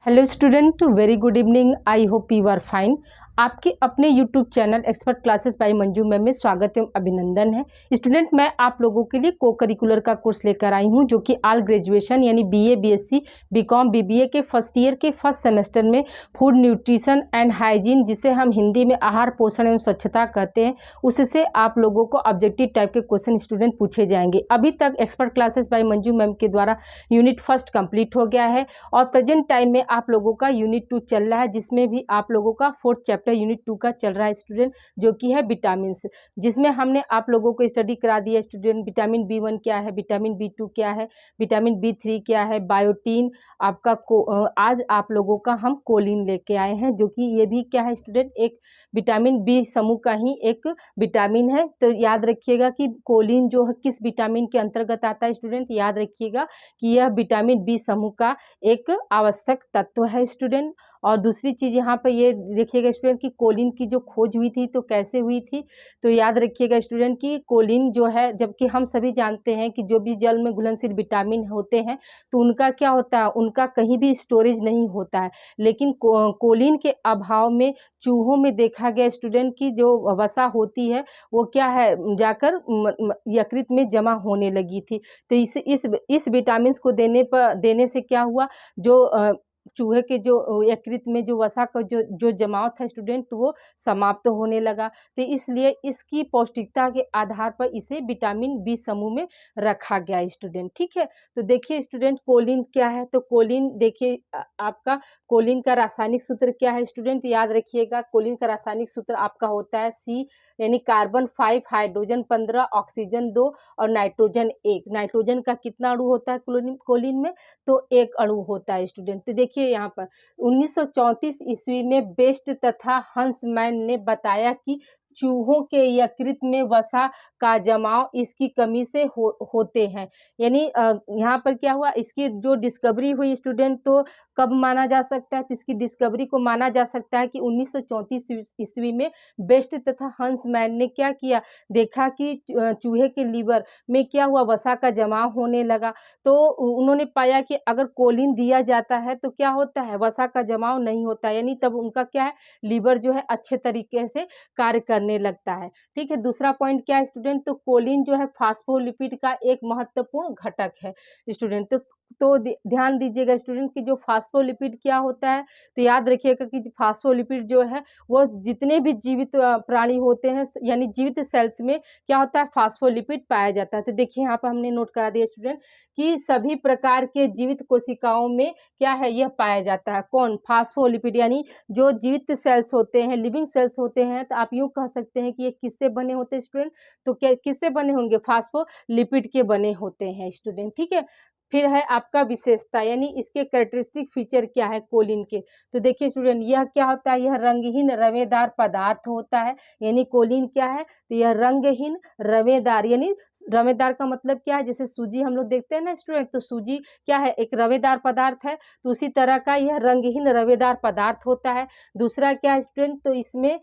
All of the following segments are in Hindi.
Hello student, very good evening. I hope you are fine. आपके अपने YouTube channel expert classes by Manju ma'am में स्वागत एवं अभिनंदन है। स्टूडेंट, मैं आप लोगों के लिए को करिकुलर का कोर्स लेकर आई हूं जो कि ऑल ग्रेजुएशन यानी बीए, बीएससी, बीकॉम, बीबीए के फर्स्ट ईयर के फर्स्ट सेमेस्टर में फूड न्यूट्रिशन एंड हाइजीन, जिसे हम हिंदी में आहार पोषण एवं स्वच्छता कहते हैं, उससे आप लोगों को ऑब्जेक्टिव टाइप के क्वेश्चन स्टूडेंट पूछे जाएंगे। अभी तक expert classes by Manju ma'am के द्वारा यूनिट फर्स्ट कंप्लीट हो गया है और प्रेजेंट टाइम में आप लोगों का यूनिट 2 चल रहा है, जिसमें भी आप लोगों का फोर्थ चैप्टर यूनिट 2 का चल रहा है स्टूडेंट, जो कि है विटामिन, जिसमें हमने आप लोगों को स्टडी करा दिया स्टूडेंट। विटामिन B1 क्या है, विटामिन B2 क्या है, विटामिन B3 क्या है, बायोटीन आपका आज आप लोगों का हम कोलिन लेके आए हैं, जो कि ये भी क्या है स्टूडेंट, एक विटामिन बी समूह का ही एक विटामिन है। तो याद रखिएगा कि कोलिन जो है किस विटामिन के अंतर्गत आता है स्टूडेंट, याद रखिएगा कि यह विटामिन बी समूह का एक आवश्यक तत्व है स्टूडेंट। और दूसरी चीज़ यहाँ पर ये देखिएगा स्टूडेंट कि कोलिन की जो खोज हुई थी तो कैसे हुई थी, तो याद रखिएगा स्टूडेंट कि कोलिन जो है, जबकि हम सभी जानते हैं कि जो भी जल में घुलनशील विटामिन होते हैं तो उनका क्या होता है, उनका कहीं भी स्टोरेज नहीं होता है। लेकिन कोलिन के अभाव में चूहों में देखा गया स्टूडेंट की जो वसा होती है वो क्या है, जाकर यकृत में जमा होने लगी थी। तो इस विटामिन को देने से क्या हुआ, जो चूहे के जो यकृत में जो वसा का जो जमाव था स्टूडेंट, तो वो समाप्त होने लगा। तो इसलिए इसकी पौष्टिकता के आधार पर इसे विटामिन बी समूह में रखा गया स्टूडेंट। ठीक है, तो देखिए स्टूडेंट कोलिन क्या है, तो कोलिन देखिए आपका कोलिन का रासायनिक सूत्र क्या है स्टूडेंट, याद रखिएगा। कोलिन का रासायनिक सूत्र आपका होता है सी, यानी कार्बन 5, हाइड्रोजन 15, ऑक्सीजन 2 और नाइट्रोजन 1। नाइट्रोजन का कितना अणु होता है कोलिन में, तो एक अणु होता है स्टूडेंट। तो देखिए यहाँ पर 1934 ईस्वी में बेस्ट तथा हंसमैन ने बताया कि चूहों के यकृत में वसा का जमाव इसकी कमी से होते हैं। यानी यहाँ पर क्या हुआ, इसकी जो डिस्कवरी हुई स्टूडेंट, तो कब माना जा सकता है, तो इसकी डिस्कवरी को माना जा सकता है कि 1934 ईस्वी में बेस्ट तथा हंसमैन ने क्या किया, देखा कि चूहे के लीवर में क्या हुआ, वसा का जमाव होने लगा। तो उन्होंने पाया कि अगर कोलिन दिया जाता है तो क्या होता है, वसा का जमाव नहीं होता, यानी तब उनका क्या है, लीवर जो है अच्छे तरीके से कार्य करने लगता है। ठीक है, दूसरा पॉइंट क्या है स्टूडेंट, तो कोलिन जो है फास्फोलिपिड का एक महत्वपूर्ण घटक है स्टूडेंट। तो ध्यान दीजिएगा स्टूडेंट कि जो फास्फोलिपिड क्या होता है, तो याद रखिएगा कि फास्फोलिपिड जो है वो जितने भी जीवित प्राणी होते हैं, यानी जीवित सेल्स में क्या होता है, फास्फोलिपिड पाया जाता है। तो देखिए यहाँ पर हमने नोट करा दिया स्टूडेंट कि सभी प्रकार के जीवित कोशिकाओं में क्या है, यह पाया जाता है। कौन, फास्फोलिपिड, यानी जो जीवित सेल्स होते हैं, लिविंग सेल्स होते हैं। तो आप यूँ कह सकते हैं कि ये किससे बने होते हैं स्टूडेंट, तो क्या किससे बने होंगे, फास्फोलिपिड के बने होते हैं स्टूडेंट। ठीक है, फिर है आपका विशेषता, यानी इसके कैरेक्टरिस्टिक फीचर क्या है कोलिन के, तो देखिए स्टूडेंट यह क्या होता है, यह रंगहीन रवेदार पदार्थ होता है। यानी कोलिन क्या है, तो यह रंगहीन रवेदार, यानी रवेदार का मतलब क्या है, जैसे सूजी हम लोग देखते हैं ना स्टूडेंट, तो सूजी क्या है, एक रवेदार पदार्थ है, तो उसी तरह का यह रंगहीन रवेदार पदार्थ होता है। दूसरा क्या है स्टूडेंट, तो इसमें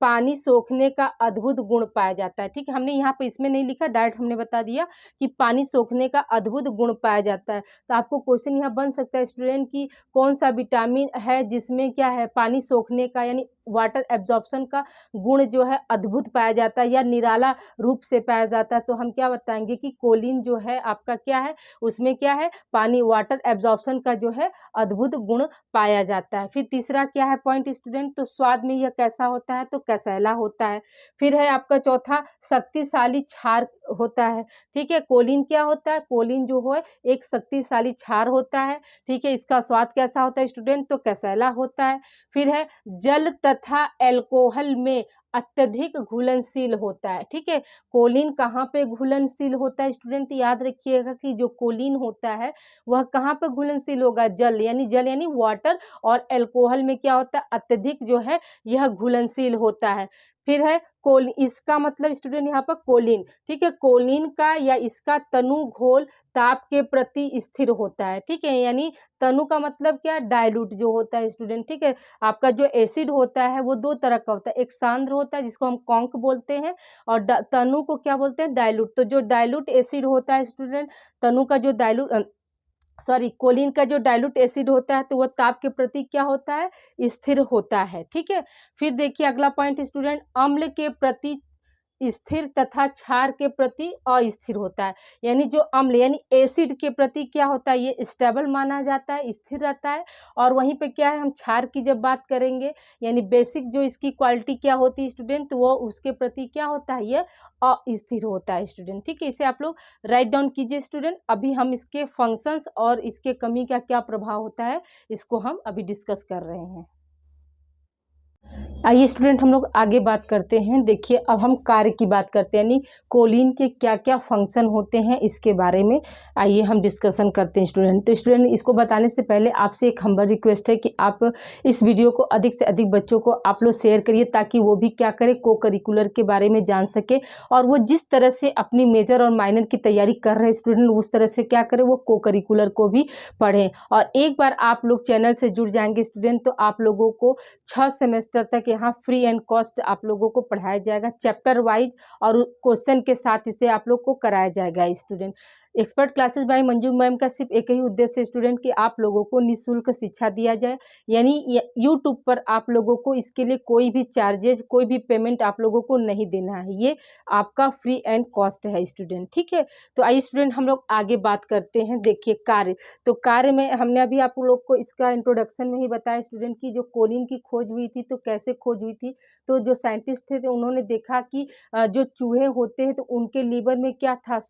पानी सोखने का अद्भुत गुण पाया जाता है। ठीक है, हमने यहाँ पे इसमें नहीं लिखा, डायरेक्ट हमने बता दिया कि पानी सोखने का अद्भुत गुण पाया जाता है। तो आपको क्वेश्चन यहाँ बन सकता है स्टूडेंट कि कौन सा विटामिन है जिसमें क्या है, पानी सोखने का यानी वाटर एब्जॉर्प्शन का गुण जो है अद्भुत पाया जाता है या निराला रूप से पाया जाता है। तो हम क्या बताएंगे कि कोलिन जो है आपका क्या है, उसमें क्या है, पानी वाटर एब्जॉर्प्शन का जो है अद्भुत गुण पाया जाता है। फिर तीसरा क्या है पॉइंट स्टूडेंट, तो स्वाद में यह कैसा होता है, तो कसैला होता है। फिर है आपका चौथा, शक्तिशाली क्षार होता है। ठीक है, कोलिन क्या होता है, कोलिन जो है एक शक्तिशाली क्षार होता है। ठीक है, इसका स्वाद कैसा होता है स्टूडेंट, तो कसैला होता है। फिर है जल तथा एल्कोहल में अत्यधिक घुलनशील होता है। ठीक है, कोलिन कहाँ पे घुलनशील होता है स्टूडेंट, याद रखिएगा कि जो कोलिन होता है वह कहाँ पे घुलनशील होगा, जल यानी वाटर और एल्कोहल में क्या होता है, अत्यधिक जो है यह घुलनशील होता है। फिर है कोलिन, इसका मतलब स्टूडेंट यहाँ पर कोलिन, ठीक है, कोलिन का या इसका तनु घोल ताप के प्रति स्थिर होता है। ठीक है, यानी तनु का मतलब क्या, डाइल्यूट जो होता है स्टूडेंट। ठीक है, आपका जो एसिड होता है वो दो तरह का होता है, एक सांद्र होता है जिसको हम कॉन्क बोलते हैं, और तनु को क्या बोलते हैं, डाइल्यूट। तो जो डाइल्यूट एसिड होता है स्टूडेंट, तनु का जो डाइल्यूट कोलिन का जो डाइल्यूट एसिड होता है तो वह ताप के प्रति क्या होता है, स्थिर होता है। ठीक है, फिर देखिए अगला पॉइंट स्टूडेंट, अम्ल के प्रति स्थिर तथा क्षार के प्रति अस्थिर होता है। यानी जो अम्ल यानी एसिड के प्रति क्या होता है, ये स्टेबल माना जाता है, स्थिर रहता है। और वहीं पे क्या है, हम क्षार की जब बात करेंगे यानी बेसिक जो इसकी क्वालिटी क्या होती है स्टूडेंट, वो उसके प्रति क्या होता है, ये अस्थिर होता है स्टूडेंट। ठीक है, इसे आप लोग राइट डाउन कीजिए स्टूडेंट। अभी हम इसके फंक्शंस और इसके कमी का क्या प्रभाव होता है इसको हम अभी डिस्कस कर रहे हैं। आइए स्टूडेंट हम लोग आगे बात करते हैं। देखिए अब हम कार्य की बात करते हैं, यानी कोलिन के क्या क्या फंक्शन होते हैं इसके बारे में आइए हम डिस्कशन करते हैं स्टूडेंट। तो स्टूडेंट इसको बताने से पहले आपसे एक हम्बल रिक्वेस्ट है कि आप इस वीडियो को अधिक से अधिक बच्चों को आप लोग शेयर करिए, ताकि वो भी क्या करें, को करिकुलर के बारे में जान सके। और वो जिस तरह से अपनी मेजर और माइनर की तैयारी कर रहे हैं स्टूडेंट, उस तरह से क्या करें, वो को करिकुलर को भी पढ़ें। और एक बार आप लोग चैनल से जुड़ जाएंगे स्टूडेंट, तो आप लोगों को 6 सेमेस्टर तक यहाँ फ्री एंड कॉस्ट आप लोगों को पढ़ाया जाएगा, चैप्टर वाइज और क्वेश्चन के साथ इसे आप लोग को कराया जाएगा student. Expert classes by Manju ma'am का सिर्फ एक ही उद्देश्य है स्टूडेंट कि आप लोगों को निःशुल्क शिक्षा दिया जाए, यानी यूट्यूब पर आप लोगों को इसके लिए कोई भी चार्जेज, कोई भी पेमेंट आप लोगों को नहीं देना है, ये आपका फ्री एंड कॉस्ट है स्टूडेंट। ठीक है, तो आइए स्टूडेंट हम लोग आगे बात करते हैं। देखिए कार्य, तो कार्य में हमने अभी आप लोग को इसका इंट्रोडक्शन में ही बताया स्टूडेंट की जो कोलिन की खोज हुई थी, तो कैसे खोज हुई थी, तो जो साइंटिस्ट थे तो उन्होंने देखा कि जो चूहे होते हैं तो उनके लीवर में क्या था,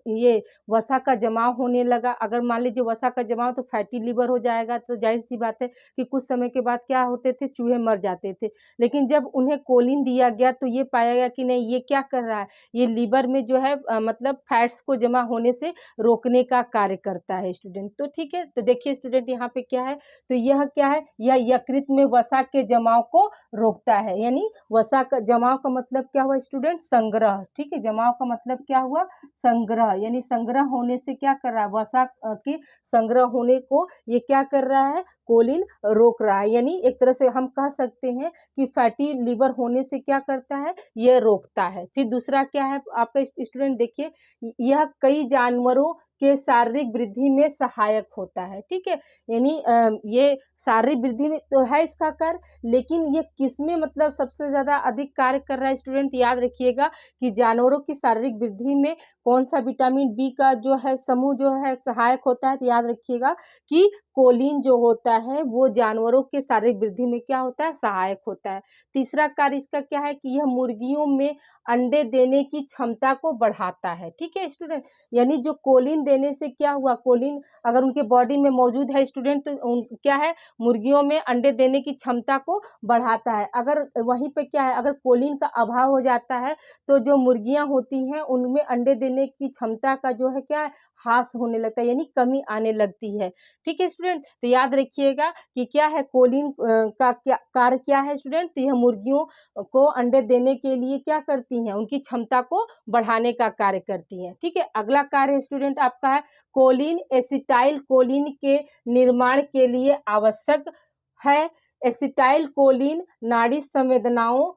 ये वसा का जमाव होने लगा। अगर मान लीजिए वसा का जमाव तो फैटी लीवर हो जाएगा, तो जाहिर सी बात है कि कुछ समय के बाद क्या होते थे, चूहे मर जाते थे। लेकिन जब उन्हें कोलिन दिया गया तो ये पाया गया कि नहीं, ये क्या कर रहा है, ये लीवर में जो है मतलब फैट्स को जमा होने से रोकने का कार्य करता है स्टूडेंट। तो ठीक है, तो देखिए स्टूडेंट यहाँ पे क्या है, तो यह क्या है, यह यकृत में वसा के जमाव को रोकता है। यानी वसा का जमाव का मतलब क्या हुआ स्टूडेंट, संग्रह। ठीक है, जमाव का मतलब क्या हुआ, संग्रह। यानी संग्रह होने से क्या कर रहा है, वसा के संग्रह होने को ये क्या कर रहा है, कोलिन रोक रहा है। यानी एक तरह से हम कह सकते हैं कि फैटी लीवर होने से क्या करता है, ये रोकता है। फिर दूसरा क्या है आपका स्टूडेंट, देखिए यह कई जानवरों के शारीरिक वृद्धि में सहायक होता है। ठीक है, यानी ये शारीरिक वृद्धि में तो है इसका कार्य, लेकिन ये किस में मतलब सबसे ज़्यादा अधिक कार्य कर रहा है स्टूडेंट, याद रखिएगा कि जानवरों की शारीरिक वृद्धि में कौन सा विटामिन बी का जो है समूह जो है सहायक होता है, तो याद रखिएगा कि कोलिन जो होता है वो जानवरों के शारीरिक वृद्धि में क्या होता है, सहायक होता है। तीसरा कार्य इसका क्या है कि यह मुर्गियों में अंडे देने की क्षमता को बढ़ाता है। ठीक है स्टूडेंट, यानी जो कोलिन देने से क्या हुआ, कोलिन अगर उनके बॉडी में मौजूद है स्टूडेंट, तो क्या है, मुर्गियों में अंडे देने की क्षमता को बढ़ाता है। अगर वहीं पे क्या है, अगर कोलिन का अभाव हो जाता है तो जो मुर्गियां होती हैं उनमें अंडे देने की क्षमता का जो है क्या है, ह्रास होने लगता है, यानी कमी आने लगती है। ठीक है स्टूडेंट, तो याद रखिएगा कि क्या है, कोलिन का क्या कार्य क्या है स्टूडेंट, तो यह मुर्गियों को अंडे देने के लिए क्या करती हैं, उनकी क्षमता को बढ़ाने का कार्य करती हैं। ठीक है, अगला कार्य स्टूडेंट आपका है कोलिन एसिटाइल कोलिन के निर्माण के लिए आवश्यक है। एसिटाइल कोलिन नाड़ी संवेदनाओं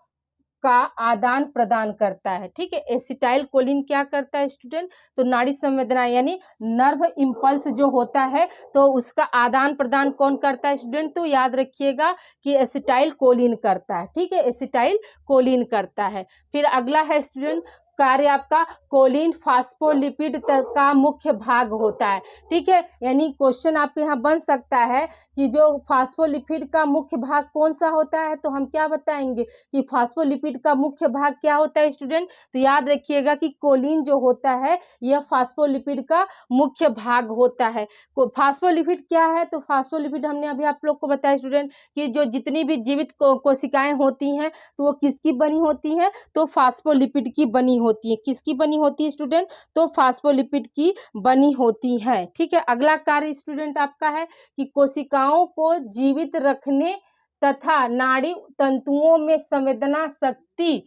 का आदान प्रदान करता है। ठीक है, एसिटाइल कोलिन क्या करता है स्टूडेंट, तो नाड़ी संवेदना यानी नर्व इम्पल्स जो होता है तो उसका आदान प्रदान कौन करता है स्टूडेंट, तो याद रखिएगा कि एसिटाइल कोलिन करता है। ठीक है, एसिटाइल कोलिन करता है। फिर अगला है स्टूडेंट कार्य आपका कोलिन फास्फोलिपिड का मुख्य भाग होता है। ठीक है, यानी क्वेश्चन आपके यहाँ बन सकता है कि जो फास्फोलिपिड का मुख्य भाग कौन सा होता है, तो हम क्या बताएंगे कि फास्फोलिपिड का मुख्य भाग क्या होता है स्टूडेंट, तो याद रखिएगा कि कोलिन जो होता है यह फास्फोलिपिड का मुख्य भाग होता है। फास्फोलिपिड क्या है, तो फास्फोलिपिड हमने अभी आप लोग को बताया स्टूडेंट कि जो जितनी भी जीवित कोशिकाएं होती हैं तो वो किसकी बनी होती हैं, तो फास्फोलिपिड की बनी होती है। किसकी बनी होती है स्टूडेंट, तो फास्फोलिपिड की बनी होती है। ठीक है, अगला कार्य स्टूडेंट आपका है कि कोशिकाओं को जीवित रखने तथा नाड़ी तंतुओं में संवेदना शक्ति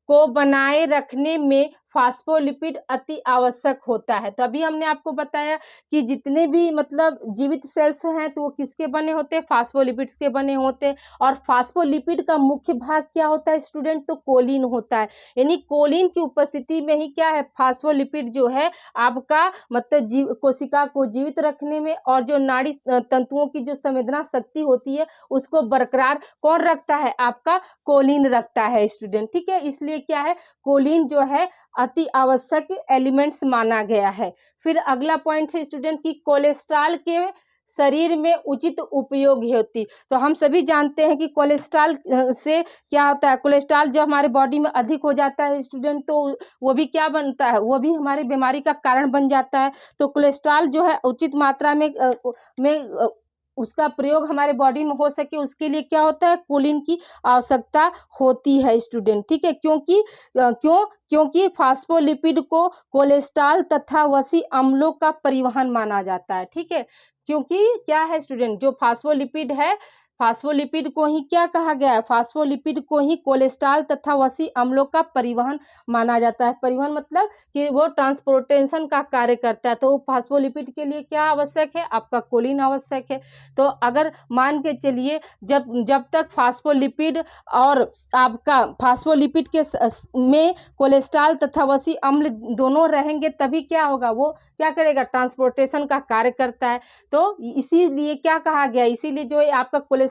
को बनाए रखने में फास्फोलिपिड अति आवश्यक होता है। तो अभी हमने आपको बताया कि जितने भी मतलब जीवित सेल्स हैं तो वो किसके बने होते हैं, फास्फोलिपिड्स के बने होते हैं। और फास्फोलिपिड का मुख्य भाग क्या होता है स्टूडेंट, तो कोलिन होता है। यानी कोलिन की उपस्थिति में ही क्या है, फास्फोलिपिड जो है आपका मतलब कोशिका को जीवित रखने में और जो नाड़ी तंतुओं की जो संवेदना शक्ति होती है उसको बरकरार कौन रखता है, आपका कोलिन रखता है स्टूडेंट। ठीक है, इसलिए क्या है, कोलिन जो है अति आवश्यक एलिमेंट्स माना गया है। फिर अगला पॉइंट है स्टूडेंट की कोलेस्ट्रॉल के शरीर में उचित उपयोग होती। तो हम सभी जानते हैं कि कोलेस्ट्रॉल से क्या होता है, कोलेस्ट्रॉल जो हमारे बॉडी में अधिक हो जाता है स्टूडेंट, तो वो भी क्या बनता है, वो भी हमारी बीमारी का कारण बन जाता है। तो कोलेस्ट्रॉल जो है उचित मात्रा में उसका प्रयोग हमारे बॉडी में हो सके उसके लिए क्या होता है, कोलिन की आवश्यकता होती है स्टूडेंट। ठीक है, क्योंकि फास्फोलिपिड को कोलेस्ट्रॉल तथा वसी अम्लों का परिवहन माना जाता है। ठीक है, क्योंकि क्या है स्टूडेंट, जो फास्फोलिपिड है, फास्फोलिपिड को ही क्या कहा गया है, फास्फोलिपिड को ही कोलेस्ट्रॉल तथा वसी अम्लों का परिवहन माना जाता है। परिवहन मतलब कि वो ट्रांसपोर्टेशन का कार्य करता है। तो फास्फोलिपिड के लिए क्या आवश्यक है, आपका कोलिन आवश्यक है। तो अगर मान के चलिए जब तक फास्फोलिपिड और आपका फास्फोलिपिड के में कोलेस्ट्रॉल तथा वसी अम्ल दोनों रहेंगे तभी क्या होगा, वो क्या करेगा, ट्रांसपोर्टेशन का कार्य करता है। तो इसीलिए क्या कहा गया, इसीलिए जो आपका कोलेस्ट्रॉल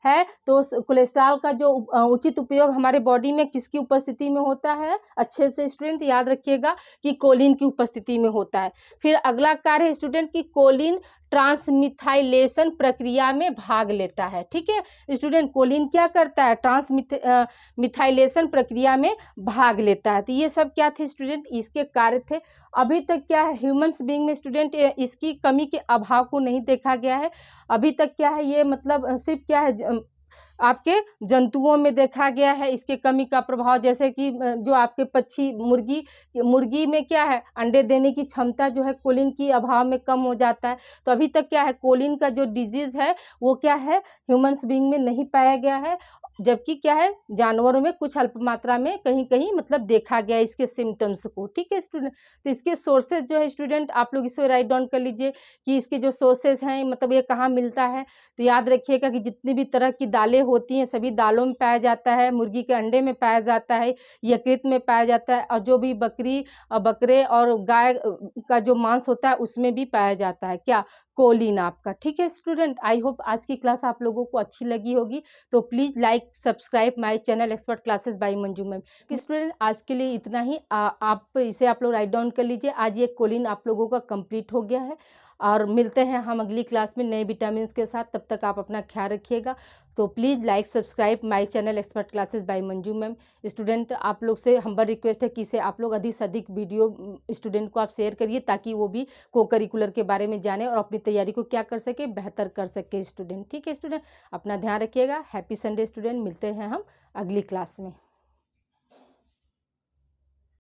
है तो कोलेस्ट्रॉल का जो उचित उपयोग हमारे बॉडी में किसकी उपस्थिति में होता है, अच्छे से स्टूडेंट याद रखिएगा कि कोलिन की उपस्थिति में होता है। फिर अगला कार्य है स्टूडेंट की कोलिन ट्रांसमिथाइलेशन प्रक्रिया में भाग लेता है। ठीक है स्टूडेंट, कोलिन क्या करता है, ट्रांसमिथाइलेशन प्रक्रिया में भाग लेता है। तो ये सब क्या थे स्टूडेंट, इसके कार्य थे। अभी तक क्या है, ह्यूमंस बीइंग में स्टूडेंट इसकी कमी के अभाव को नहीं देखा गया है। अभी तक क्या है, ये मतलब सिर्फ क्या है, आपके जंतुओं में देखा गया है इसके कमी का प्रभाव। जैसे कि जो आपके पक्षी मुर्गी में क्या है, अंडे देने की क्षमता जो है कोलिन की अभाव में कम हो जाता है। तो अभी तक क्या है, कोलिन का जो डिजीज है वो क्या है, ह्यूमंस बीइंग में नहीं पाया गया है। जबकि क्या है, जानवरों में कुछ अल्प मात्रा में कहीं कहीं मतलब देखा गया इसके सिम्टम्स को। ठीक है स्टूडेंट, तो इसके सोर्सेज जो है स्टूडेंट आप लोग इसे राइट डाउन कर लीजिए कि इसके जो सोर्सेज हैं मतलब ये कहाँ मिलता है। तो याद रखिएगा कि जितनी भी तरह की दालें होती हैं सभी दालों में पाया जाता है, मुर्गी के अंडे में पाया जाता है, यकृत में पाया जाता है, और जो भी बकरे और गाय का जो मांस होता है उसमें भी पाया जाता है क्या, कोलिन आपका। ठीक है स्टूडेंट, आई होप आज की क्लास आप लोगों को अच्छी लगी होगी। तो please like subscribe my channel expert classes by Manju ma'am. Student आज के लिए इतना ही, आप लोग राइट डाउन कर लीजिए। आज ये कोलिन आप लोगों का कंप्लीट हो गया है और मिलते हैं हम अगली क्लास में नए विटामिन के साथ। तब तक आप अपना ख्याल रखिएगा। तो please like subscribe my channel expert classes by Manju ma'am. Student आप लोग से हम्बल रिक्वेस्ट है कि इसे आप लोग अधिक से अधिक वीडियो स्टूडेंट को आप शेयर करिए ताकि वो भी को करिकुलर के बारे में जाने और अपनी तैयारी को क्या कर सके, बेहतर कर सके स्टूडेंट। ठीक है स्टूडेंट, अपना ध्यान रखिएगा। हैप्पी संडे स्टूडेंट, मिलते हैं हम अगली क्लास में।